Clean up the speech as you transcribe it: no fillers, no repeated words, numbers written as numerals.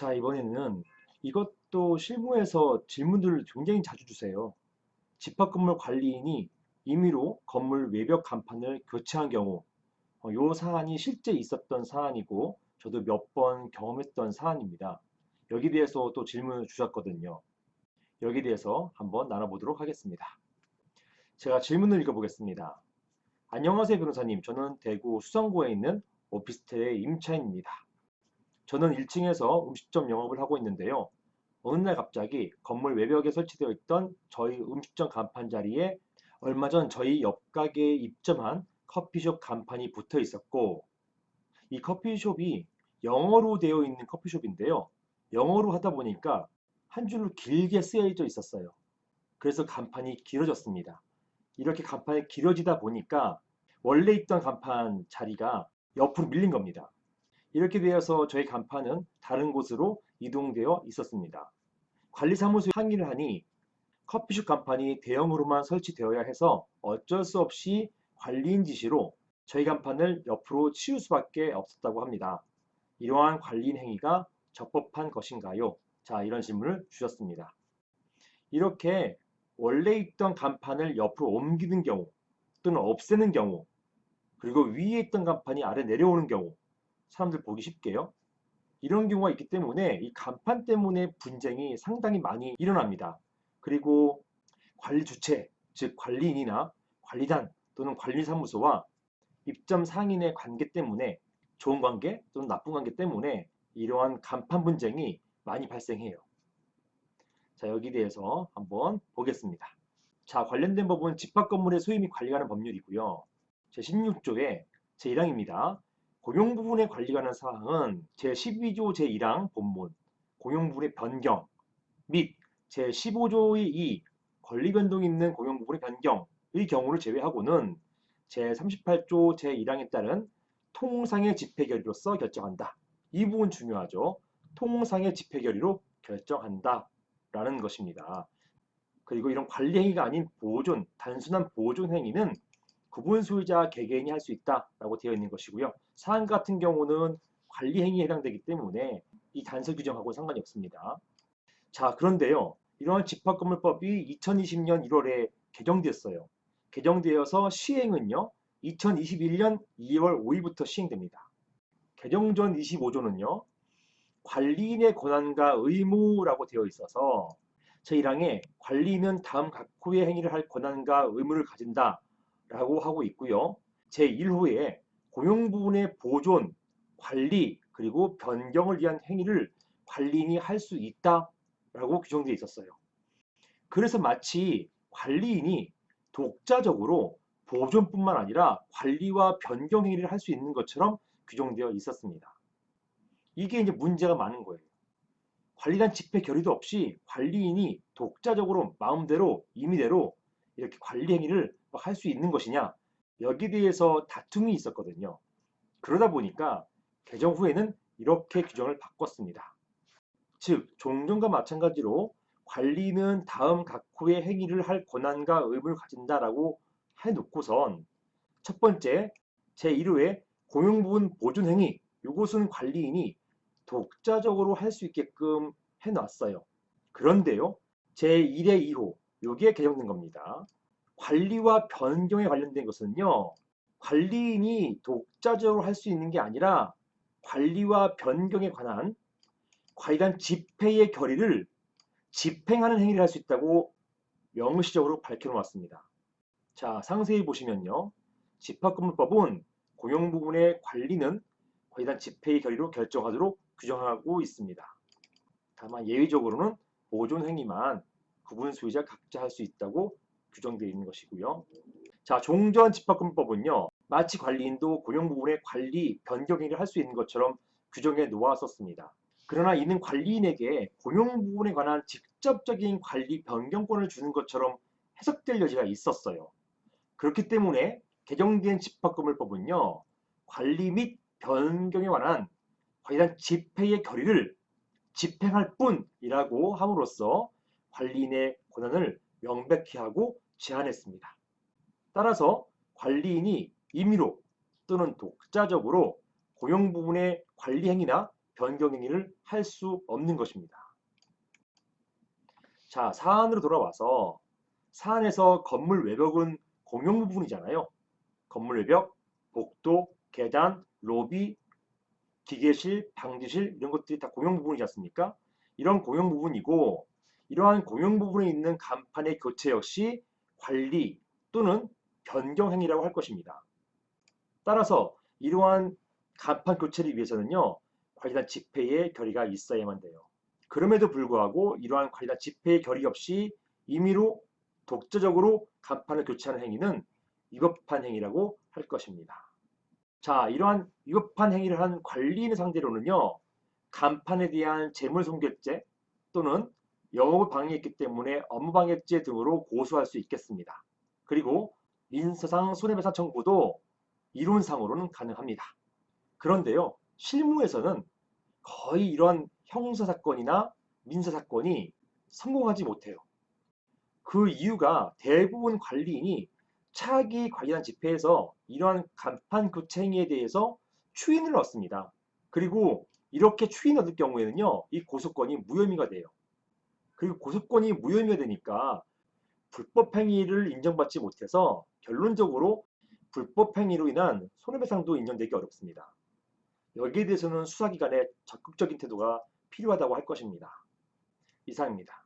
자, 이번에는 이것도 실무에서 질문들을 굉장히 자주 주세요. 집합건물 관리인이 임의로 건물 외벽 간판을 교체한 경우, 이 사안이 실제 있었던 사안이고, 저도 몇 번 경험했던 사안입니다. 여기 대해서 또 질문을 주셨거든요. 여기 대해서 한번 나눠보도록 하겠습니다. 제가 질문을 읽어보겠습니다. 안녕하세요, 변호사님. 저는 대구 수성구에 있는 오피스텔의 임차인입니다. 저는 1층에서 음식점 영업을 하고 있는데요. 어느 날 갑자기 건물 외벽에 설치되어 있던 저희 음식점 간판 자리에 얼마 전 저희 옆 가게에 입점한 커피숍 간판이 붙어 있었고, 이 커피숍이 영어로 되어 있는 커피숍인데요. 영어로 하다 보니까 한 줄로 길게 쓰여져 있었어요. 그래서 간판이 길어졌습니다. 이렇게 간판이 길어지다 보니까 원래 있던 간판 자리가 옆으로 밀린 겁니다. 이렇게 되어서 저희 간판은 다른 곳으로 이동되어 있었습니다. 관리사무소에 항의를 하니 커피숍 간판이 대형으로만 설치되어야 해서 어쩔 수 없이 관리인 지시로 저희 간판을 옆으로 치울 수밖에 없었다고 합니다. 이러한 관리인 행위가 적법한 것인가요? 자, 이런 질문을 주셨습니다. 이렇게 원래 있던 간판을 옆으로 옮기는 경우 또는 없애는 경우, 그리고 위에 있던 간판이 아래 내려오는 경우, 사람들 보기 쉽게요. 이런 경우가 있기 때문에 이 간판 때문에 분쟁이 상당히 많이 일어납니다. 그리고 관리 주체, 즉 관리인이나 관리단 또는 관리사무소와 입점 상인의 관계 때문에, 좋은 관계 또는 나쁜 관계 때문에 이러한 간판 분쟁이 많이 발생해요. 자, 여기 대해서 한번 보겠습니다. 자, 관련된 법은 집합건물의 소유 및 관리하는 법률이고요. 제16조의 제1항입니다. 공용 부분의 관리 관한 사항은 제12조 제1항 본문 공용 부분의 변경 및 제15조의 2 권리 변동이 있는 공용 부분의 변경의 경우를 제외하고는 제38조 제1항에 따른 통상의 집회 결의로서 결정한다. 이 부분 중요하죠. 통상의 집회 결의로 결정한다 라는 것입니다. 그리고 이런 관리 행위가 아닌 보존, 단순한 보존 행위는 구분 소유자 개개인이 할 수 있다라고 되어 있는 것이고요. 사안 같은 경우는 관리 행위에 해당되기 때문에 이 단서 규정하고 상관이 없습니다. 자, 그런데요. 이러한 집합건물법이 2020년 1월에 개정됐어요. 개정되어서 시행은요. 2021년 2월 5일부터 시행됩니다. 개정 전 25조는요. 관리인의 권한과 의무라고 되어 있어서 제1항에 관리인은 다음 각 호의 행위를 할 권한과 의무를 가진다 라고 하고 있고요. 제1호에 공용 부분의 보존, 관리, 그리고 변경을 위한 행위를 관리인이 할 수 있다 라고 규정되어 있었어요. 그래서 마치 관리인이 독자적으로 보존뿐만 아니라 관리와 변경 행위를 할 수 있는 것처럼 규정되어 있었습니다. 이게 이제 문제가 많은 거예요. 관리단 집회 결의도 없이 관리인이 독자적으로 마음대로 임의대로 이렇게 관리 행위를 할 수 있는 것이냐, 여기에 대해서 다툼이 있었거든요. 그러다 보니까 개정 후에는 이렇게 규정을 바꿨습니다. 즉 종전과 마찬가지로 관리는 다음 각 호의 행위를 할 권한과 의무를 가진다라고 해놓고선 첫 번째 제1호의 공용부분 보존 행위, 이것은 관리인이 독자적으로 할 수 있게끔 해놨어요. 그런데요, 제1의 2호, 여기에 개정된 겁니다. 관리와 변경에 관련된 것은요, 관리인이 독자적으로 할 수 있는 게 아니라 관리와 변경에 관한 관리단 집회의 결의를 집행하는 행위를 할 수 있다고 명시적으로 밝혀놓았습니다. 자, 상세히 보시면요. 집합건물법은 공용 부분의 관리는 관리단 집회의 결의로 결정하도록 규정하고 있습니다. 다만 예외적으로는 보존 행위만 구분 소유자 각자 할 수 있다고 규정되어 있는 것이고요. 자, 종전 집합건물법은요. 마치 관리인도 공용 부분의 관리, 변경 행위를 할 수 있는 것처럼 규정해 놓았었습니다. 그러나 이는 관리인에게 공용 부분에 관한 직접적인 관리 변경권을 주는 것처럼 해석될 여지가 있었어요. 그렇기 때문에 개정된 집합건물법은요. 관리 및 변경에 관한 관리단 집회의 결의를 집행할 뿐이라고 함으로써 관리인의 권한을 명백히 하고 제한했습니다. 따라서 관리인이 임의로 또는 독자적으로 공용 부분의 관리 행위나 변경행위를 할 수 없는 것입니다. 자, 사안으로 돌아와서 사안에서 건물 외벽은 공용 부분이잖아요. 건물 외벽, 복도, 계단, 로비, 기계실, 방지실 이런 것들이 다 공용 부분이지 않습니까? 이런 공용 부분이고 이러한 공용 부분에 있는 간판의 교체 역시 관리 또는 변경 행위라고 할 것입니다. 따라서 이러한 간판 교체를 위해서는요. 관리단 집회의 결의가 있어야만 돼요. 그럼에도 불구하고 이러한 관리단 집회의 결의 없이 임의로 독자적으로 간판을 교체하는 행위는 위법한 행위라고 할 것입니다. 자, 이러한 위법한 행위를 한 관리인을 상대로는요. 간판에 대한 재물손괴죄 또는 영업을 방해했기 때문에 업무방해죄 등으로 고소할 수 있겠습니다. 그리고 민사상 손해배상 청구도 이론상으로는 가능합니다. 그런데요. 실무에서는 거의 이런 형사사건이나 민사사건이 성공하지 못해요. 그 이유가 대부분 관리인이 차기 관리단 집회에서 이러한 간판 교체 행위에 대해서 추인을 얻습니다. 그리고 이렇게 추인 얻을 경우에는요, 이 고소권이 무혐의가 돼요. 그리고 고소권이 무혐의가 되니까 불법 행위를 인정받지 못해서 결론적으로 불법 행위로 인한 손해배상도 인정되기 어렵습니다. 여기에 대해서는 수사기관의 적극적인 태도가 필요하다고 할 것입니다. 이상입니다.